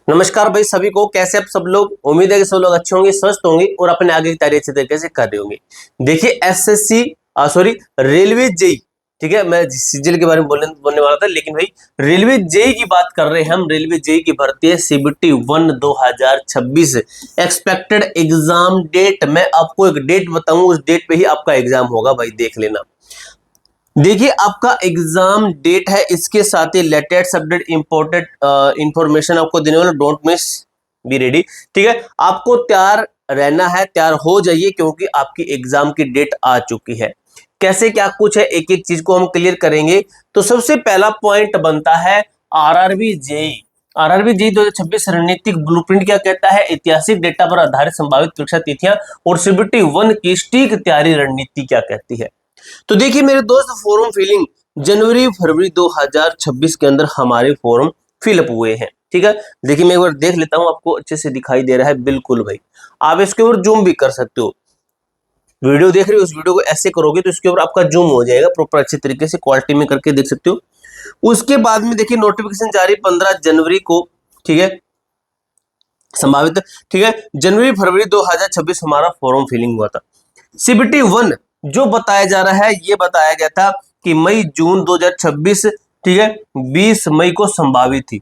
नमस्कार भाई सभी को। कैसे आप सब लोग? उम्मीद है कि सब लोग अच्छे होंगे, स्वस्थ होंगे और अपने आगे की तैयारी अच्छे तरीके से कर रहे होंगे। देखिए एसएससी सॉरी रेलवे जेई, ठीक है, मैं सीजीएल के बारे में बोलने वाला था, लेकिन भाई रेलवे जेई की बात कर रहे हैं हम। रेलवे जेई की भर्ती है सीबीटी 1 2026। एक्सपेक्टेड एग्जाम डेट, मैं आपको एक डेट बताऊंगा, उस डेट पे ही आपका एग्जाम होगा भाई, देख लेना। देखिए आपका एग्जाम डेट है, इसके साथ ही लेटेस्ट अपडेट इंपोर्टेंट इंफॉर्मेशन आपको देने वाला, डोंट मिस, बी रेडी। ठीक है, आपको तैयार रहना है, तैयार हो जाइए क्योंकि आपकी एग्जाम की डेट आ चुकी है। कैसे क्या कुछ है, एक एक चीज को हम क्लियर करेंगे। तो सबसे पहला पॉइंट बनता है आरआरबी जेई। आरआरबी जेई 2026 रणनीतिक ब्लूप्रिंट क्या कहता है? ऐतिहासिक डेटा पर आधारित संभावित परीक्षा तिथियां और सीबीटी 1 की सटीक तैयारी रणनीति क्या कहती है। तो देखिए मेरे दोस्त, फॉर्म फिलिंग जनवरी फरवरी 2026 के अंदर हमारे फॉर्म फिलअप हुए हैं। ठीक है, देखिए मैं एक बार देख लेता हूं, आपको अच्छे से दिखाई दे रहा है? बिल्कुल भाई, आप इसके ऊपर जूम भी कर सकते हो। वीडियो देख रहे हो, उस वीडियो को ऐसे करोगे तो इसके ऊपर आपका जूम हो जाएगा प्रॉपर, अच्छे तरीके से क्वालिटी में करके देख सकते हो। उसके बाद में देखिए नोटिफिकेशन जारी 15 जनवरी को, ठीक है, संभावित, ठीक है, जनवरी फरवरी 2026 हमारा फॉर्म फिलिंग हुआ था। सीबीटी 1 जो बताया जा रहा है, ये बताया गया था कि मई जून 2026, ठीक है, 20 मई को संभावित थी।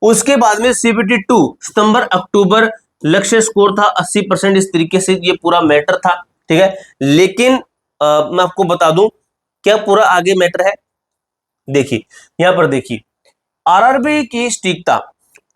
उसके बाद में सीबीटी 2 सितंबर अक्टूबर, लक्ष्य स्कोर था 80%, इस तरीके से ये पूरा मैटर था। ठीक है, लेकिन मैं आपको बता दूं क्या पूरा आगे मैटर है। देखिए यहां पर देखिए आरआरबी की सटीकता।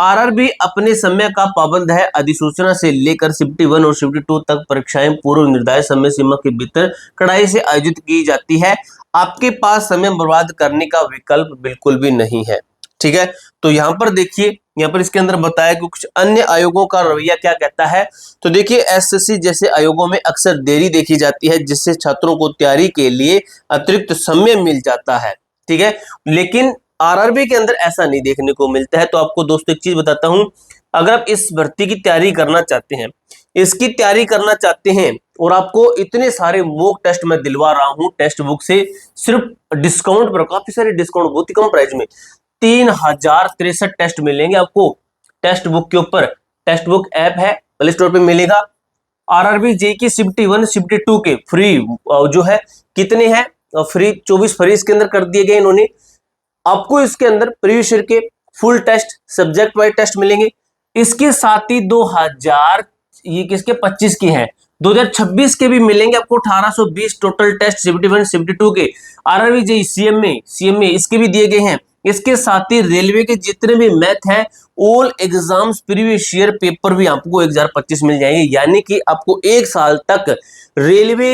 आरआरबी अपने समय का पाबंद है। अधिसूचना से लेकर सीबीटी 1 और सीबीटी 2 तक परीक्षाएं पूर्व निर्धारित समय सीमा के भीतर कड़ाई से आयोजित की जाती है। आपके पास समय बर्बाद करने का विकल्प बिल्कुल भी नहीं है। ठीक है, तो यहां पर देखिए, यहां पर इसके अंदर बताया कि कुछ अन्य आयोगों का रवैया क्या कहता है। तो देखिए एसएससी जैसे आयोगों में अक्सर देरी देखी जाती है, जिससे छात्रों को तैयारी के लिए अतिरिक्त समय मिल जाता है। ठीक है, लेकिन आरआरबी के अंदर ऐसा नहीं देखने को मिलता है। तो आपको दोस्तों एक चीज बताता हूं, अगर आप इस भर्ती की तैयारी करना चाहते हैं, इसकी तैयारी करना चाहते हैं और आपको इतने सारे मॉक टेस्ट मैं दिलवा रहा हूं टेक्स्ट बुक से, सिर्फ डिस्काउंट पर, काफी सारे डिस्काउंट, बहुत ही कम प्राइस में 3063 टेस्ट मिलेंगे आपको टेक्स्ट बुक के ऊपर। टेक्स्ट बुक ऐप है, प्ले स्टोर पे मिलेगा। आरआरबी जेई की सीबीटी 1 सीबीटी 2 के फ्री जो है कितने हैं, फ्री 24 फ्री इसके अंदर कर दिए गए इन्होंने। आपको इसके अंदर प्रीवियस ईयर के full test, subject wise test मिलेंगे। इसके साथ ही 2000 ये किसके 25 के हैं, 2026 के भी मिलेंगे आपको 1820 टोटल टेस्ट सीबीटी 1 सीबीटी 2 के। आरआरबी जेई सीएमए इसके भी दिए गए हैं। इसके साथ ही रेलवे के जितने भी मैथ हैं, all exams previous year paper भी आपको 1025 मिल जाएंगे। यानी कि आपको एक साल तक रेलवे,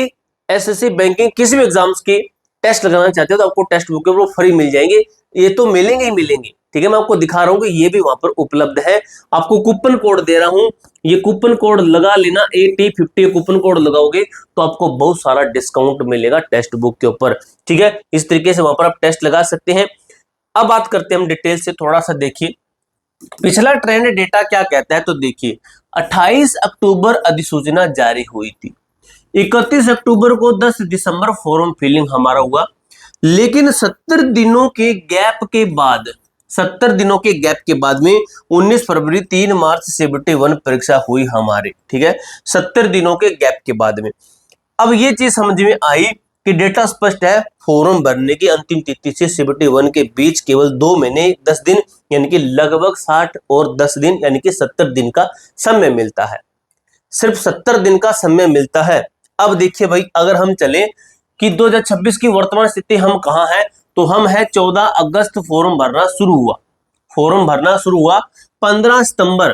एसएससी, बैंकिंग, किसी भी एग्जाम्स के टेस्ट लगाना चाहते हो तो आपको टेक्स्ट बुक वो फ्री मिल जाएंगे। ये तो मिलेंगे ही मिलेंगे। ठीक है, मैं आपको दिखा रहा हूं कि ये भी वहां पर उपलब्ध है। आपको कूपन कोड दे रहा हूं, ये कूपन कोड लगा लेना, AT50 कूपन कोड लगाओगे तो आपको बहुत सारा डिस्काउंट मिलेगा टेक्स्ट बुक के ऊपर। ठीक है, इस तरीके से वहां पर आप टेस्ट लगा सकते हैं। अब बात करते हैं हम डिटेल से, थोड़ा सा देखिए पिछला ट्रेंड डेटा क्या कहता है। तो देखिए 28 अक्टूबर अधिसूचना जारी हुई थी, 31 अक्टूबर को 10 दिसंबर फॉर्म फिलिंग हमारा हुआ। लेकिन 70 दिनों के गैप के बाद, 70 दिनों के गैप के बाद में 19 फरवरी 3 मार्च सीबीटी 1 परीक्षा हुई हमारी। ठीक है, 70 दिनों के गैप के बाद में अब ये चीज समझ में आई कि डेटा स्पष्ट है। फॉर्म भरने की अंतिम तिथि से सीबीटी 1 के बीच केवल 2 महीने 10 दिन, यानी कि लगभग 60 और 10 दिन, यानी कि 70 दिन का समय मिलता है। सिर्फ 70 दिन का समय मिलता है। अब देखिए भाई, अगर हम चले कि 2026 की वर्तमान स्थिति हम कहां हैं, तो हम है 14 अगस्त फॉर्म भरना शुरू हुआ। फॉर्म भरना शुरू हुआ 15 सितंबर,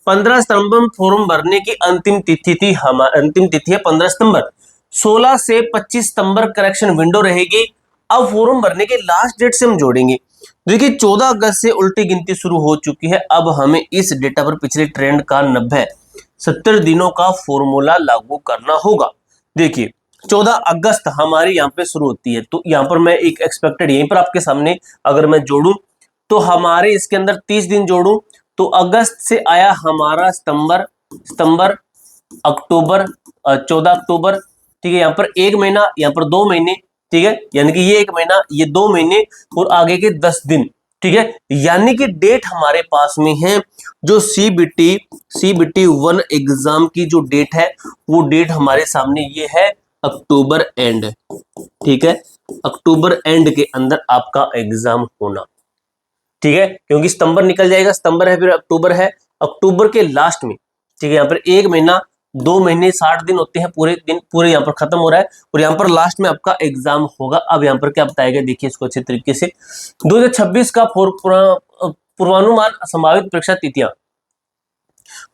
15 सितंबर फॉर्म भरने की अंतिम तिथि थी। अंतिम तिथि है 15 सितंबर। 16 से 25 सितंबर करेक्शन विंडो रहेगी। अब फॉर्म भरने के लास्ट डेट से हम जोड़ेंगे। देखिए 14 अगस्त से उल्टी गिनती शुरू हो चुकी है। अब हमें इस डेटा पर पिछले ट्रेंड का 70 दिनों का फॉर्मूला लागू करना होगा। देखिए 14 अगस्त हमारी यहाँ पे शुरू होती है, तो यहाँ पर मैं एक एक्सपेक्टेड यहीं पर आपके सामने अगर मैं जोड़ूं तो हमारे इसके अंदर 30 दिन जोड़ूं तो अगस्त से आया हमारा सितंबर, सितंबर, अक्टूबर, 14 अक्टूबर। ठीक है, यहाँ पर 1 महीना, यहाँ पर 2 महीने। ठीक है, यानी कि ये 1 महीना, ये 2 महीने और आगे के 10 दिन। ठीक है, यानी कि डेट हमारे पास में है जो सीबीटी 1 एग्जाम की जो डेट है वो डेट हमारे सामने ये है अक्टूबर एंड। ठीक है, अक्टूबर एंड के अंदर आपका एग्जाम होना। ठीक है, क्योंकि सितंबर निकल जाएगा, सितंबर है फिर अक्टूबर है, अक्टूबर के लास्ट में। ठीक है, यहाँ पर 1 महीना 2 महीने 60 दिन होते हैं, पूरे दिन पूरे यहाँ पर खत्म हो रहा है और यहाँ पर लास्ट में आपका एग्जाम होगा। अब यहाँ पर क्या बताएगा देखिए इसको अच्छे तरीके से। 2026 का पूर्वानुमान संभावित परीक्षा तिथियां,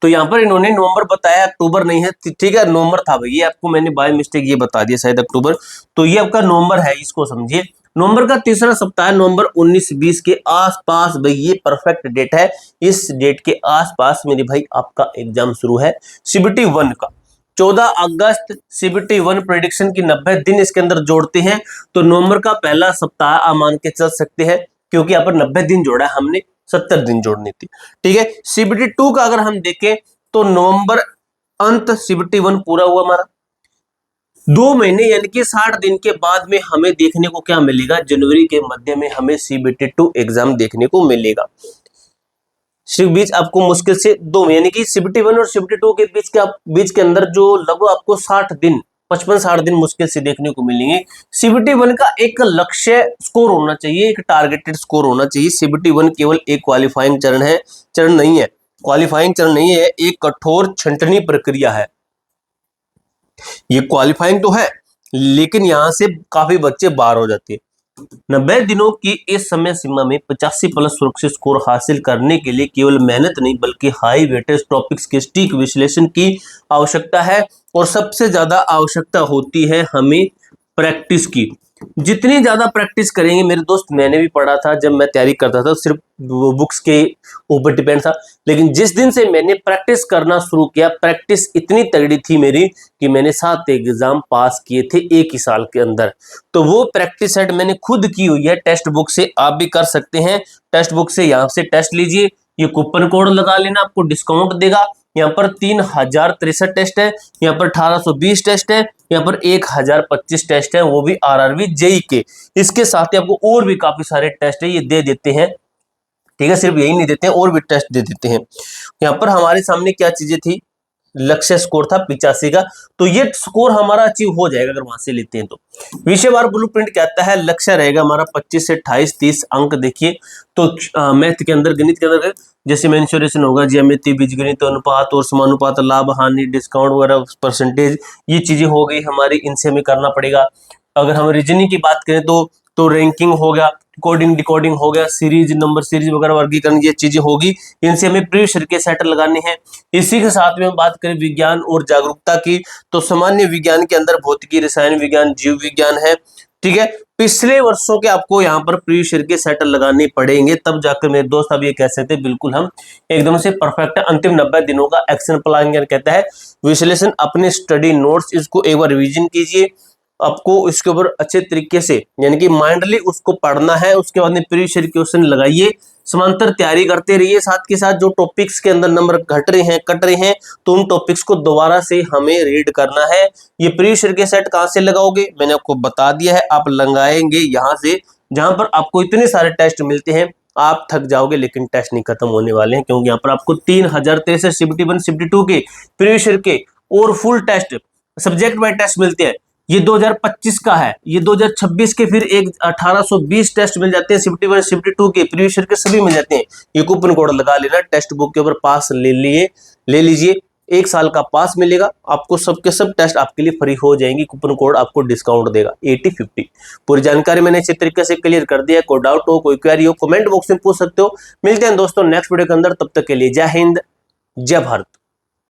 तो यहाँ पर इन्होंने नवंबर बताया, अक्टूबर नहीं है। ठीक है, नवंबर था भाई, ये आपको मैंने बाय मिस्टेक ये बता दिया शायद अक्टूबर, तो ये आपका नवंबर है, इसको समझिए। नवंबर का तीसरा सप्ताह, नवंबर 19-20 के आसपास भाई, ये परफेक्ट डेट है। इस डेट के आसपास मेरे भाई आपका एग्जाम शुरू है सीबीटी 1 का। 14 अगस्त सीबीटी 1 प्रेडिक्शन की 90 दिन इसके अंदर जोड़ते हैं, तो नवंबर का पहला सप्ताह आप मान के चल सकते हैं, क्योंकि यहाँ पर 90 दिन जोड़ा है हमने, 70 दिन जोड़नी थी। ठीक है, सीबीटी 2 का अगर हम देखें तो नवंबर अंत सीबीटी 1 पूरा हुआ हमारा, 2 महीने यानी कि 60 दिन के बाद में हमें देखने को क्या मिलेगा, जनवरी के मध्य में हमें सीबीटी 2 एग्जाम देखने को मिलेगा। सिर्फ बीच आपको मुश्किल से 2 यानी कि सीबीटी 1 और सीबीटी 2 के बीच के अंदर जो लगभग आपको 60 दिन 55-60 दिन मुश्किल से देखने को मिलेंगे। सीबीटी 1 का एक लक्ष्य स्कोर होना चाहिए, एक टारगेटेड स्कोर होना चाहिए। सीबीटी 1 केवल एक क्वालिफाइंग चरण नहीं है, क्वालिफाइंग चरण नहीं है, एक कठोर छंटनी प्रक्रिया है। ये क्वालिफाइंग तो है, लेकिन यहां से काफी बच्चे बाहर हो जाते हैं। 90 दिनों की इस समय सीमा में 85 प्लस सुरक्षित स्कोर हासिल करने के लिए केवल मेहनत नहीं बल्कि हाई वेटेज टॉपिक्स के सटीक विश्लेषण की आवश्यकता है, और सबसे ज्यादा आवश्यकता होती है हमें प्रैक्टिस की। जितनी ज्यादा प्रैक्टिस करेंगे मेरे दोस्त, मैंने भी पढ़ा था जब मैं तैयारी करता था, सिर्फ बुक्स के ऊपर डिपेंड था, लेकिन जिस दिन से मैंने प्रैक्टिस करना शुरू किया, प्रैक्टिस इतनी तगड़ी थी मेरी कि मैंने 7 एग्जाम पास किए थे एक ही साल के अंदर। तो वो प्रैक्टिस सेट मैंने खुद की हुई है, टेक्स्ट बुक से आप भी कर सकते हैं। टेक्स्ट बुक से यहाँ से टेस्ट लीजिए, ये कूपन कोड लगा लेना, आपको डिस्काउंट देगा। यहाँ पर 3063 टेस्ट है, यहाँ पर 1820 टेस्ट है, यहाँ पर 1025 टेस्ट है, वो भी आरआरबी जेई के। इसके साथ ही आपको और भी काफी सारे टेस्ट है ये दे देते हैं। ठीक है, सिर्फ यही नहीं देते हैं, और भी टेस्ट दे देते हैं। यहाँ पर हमारे सामने क्या चीजें थी, लक्ष्य स्कोर था 85 का, तो ये स्कोर हमारा अचीव हो जाएगा अगर वहां से लेते हैं तो। विषयवार ब्लूप्रिंट कहता है लक्ष्य रहेगा हमारा 25 से 28-30 अंक। देखिए तो मैथ के अंदर, गणित के अंदर जैसे मेंसुरेशन होगा, ज्यामिति, बीजगणित, अनुपात और समानुपात, लाभ हानि, डिस्काउंट वगैरह, परसेंटेज, ये चीजें हो गई हमारी, इनसे हमें करना पड़ेगा। अगर हम रीजनिंग की बात करें तो रैंकिंग हो गया, कोडिंग डिकोडिंग हो गया, सीरीज नंबर सीरीज वगैरह वर्गीकरण, ये चीजें होगी, इनसे हमें प्रीवियस ईयर के सेट लगाने हैं। इसी के साथ में हम बात करें विज्ञान और जागरूकता की, तो सामान्य विज्ञान के अंदर भौतिकी, रसायन विज्ञान, जीव विज्ञान है। ठीक है, पिछले वर्षों के आपको यहाँ पर प्रीवियस ईयर के सेट लगाने पड़ेंगे, तब जाकर मेरे दोस्त अब ये कह सकते हैं बिल्कुल हम एकदम से परफेक्ट। अंतिम 90 दिनों का एक्शन प्लान कहता है विश्लेषण, अपने स्टडी नोट्स, इसको एक बार रिवीजन कीजिए, आपको इसके ऊपर अच्छे तरीके से यानी कि माइंडली उसको पढ़ना है। उसके बाद में प्रीवियस ईयर क्वेश्चन लगाइए, समांतर तैयारी करते रहिए, साथ के साथ जो टॉपिक्स के अंदर नंबर घट रहे हैं कट रहे हैं, तो उन टॉपिक्स को दोबारा से हमें रीड करना है। ये प्रीवियस ईयर के सेट कहाँ से लगाओगे, मैंने आपको बता दिया है, आप लगाएंगे यहाँ से, जहां पर आपको इतने सारे टेस्ट मिलते हैं, आप थक जाओगे, लेकिन टेस्ट नहीं खत्म होने वाले हैं, क्योंकि यहाँ पर आपको 3063 सीबीटी 1 सीबीटी 2 के प्रीवियस ईयर के और full test subject wise test मिलते हैं। ये 2025 का है, ये 2026 के फिर एक 1820 टेस्ट मिल जाते हैं सीबीटी 1 सीबीटी 2 के, प्रीवियस ईयर के सभी मिल जाते हैं। ये कूपन कोड लगा लेना, टेक्स्ट बुक के ऊपर पास ले लीजिए, 1 साल का पास मिलेगा आपको, सबके सब टेस्ट आपके लिए फ्री हो जाएंगी, कूपन कोड आपको डिस्काउंट देगा 80-50। पूरी जानकारी मैंने अच्छे तरीके से क्लियर कर दिया है। कोई डाउट हो, कोई क्वेरी हो, कमेंट बॉक्स में पूछ सकते हो। मिलते हैं दोस्तों नेक्स्ट वीडियो के अंदर, तब तक के लिए जय हिंद, जय भारत।